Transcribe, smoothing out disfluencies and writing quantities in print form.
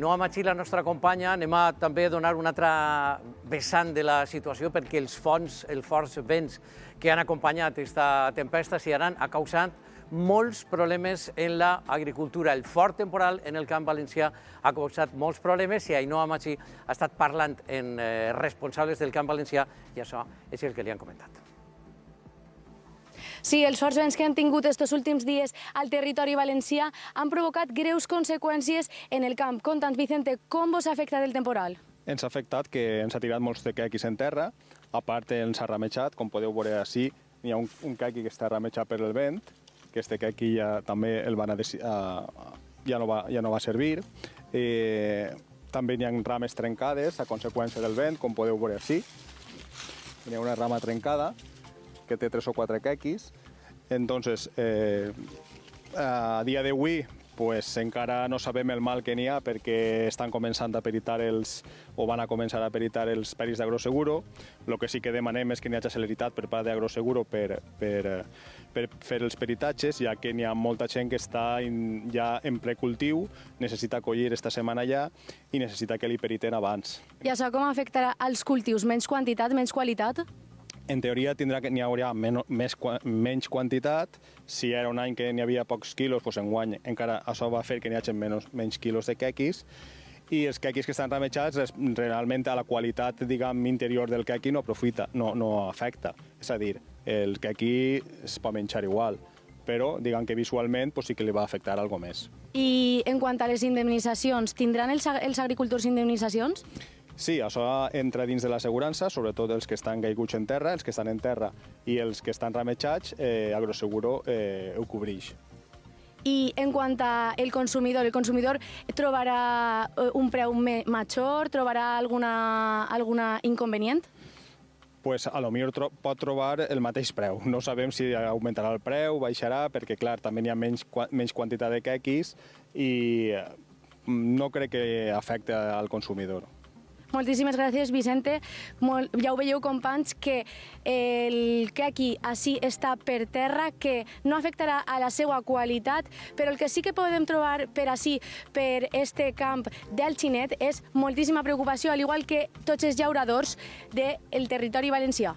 No Amatxí, la nostra companya, anem a també donar una altra vessant de la situació perquè els forts vents que han acompanyat aquesta tempesta ha causat molts problemes en l'agricultura. El fort temporal en el camp valencià ha causat molts problemes i Ainhoa Amatxí ha estat parlant amb responsables del camp valencià i això és el que li han comentat. Sí, els forts vents que hem tingut estos últims dies al territori valencià han provocat greus conseqüències en el camp. Conta'ns, Vicente, com vos ha afectat el temporal? Ens ha afectat que ens ha tirat molts de quequis en terra, a part ens ha ramejat, com podeu veure ací, hi ha un quequi que està ramejat per el vent, que este quequi ja també ja no va servir. També hi ha rames trencades a conseqüència del vent, com podeu veure ací. Hi ha una rama trencada que té 3 o 4 quequis. Entonces, a dia d'avui encara no sabem el mal que n'hi ha perquè estan començant a peritar o van a començar a peritar els peris d'Agroseguro. El que sí que demanem és que n'hi hagi celeritat per part d'Agroseguro per fer els peritatges, ja que n'hi ha molta gent que està ja en precultiu, necessita collir esta setmana ja i necessita que li periten abans. I això com afectarà als cultius? Menys quantitat, menys qualitat? En teoria n'hi haurà menys quantitat. Si era un any que n'hi havia pocs quilos, enguany encara això va fer que n'hi hagi menys quilos de quequis. I els quequis que estan ramejats, realment a la qualitat interior del quequi no afecta. És a dir, el quequi es pot menjar igual, però que visualment sí que li va afectar alguna més. I en quant a les indemnitzacions, tindran els agricultors indemnitzacions? Sí, això entra dins de l'assegurança, sobretot els que estan caiguts en terra, els que estan en terra i els que estan ramejats, Agroseguro ho cobreix. I en quant al consumidor, el consumidor trobarà un preu major, trobarà alguna inconvenient? Pues a lo millor pot trobar el mateix preu. No sabem si augmentarà el preu, baixarà, perquè clar, també hi ha menys quantitat de quequis i no crec que afecti al consumidor. Moltíssimes gràcies, Vicente. Ja ho veieu, companys, que el quequi així està per terra, que no afectarà a la seva qualitat, però el que sí que podem trobar per així, per este camp d'Alginet, és moltíssima preocupació, al igual que tots els llauradors del territori valencià.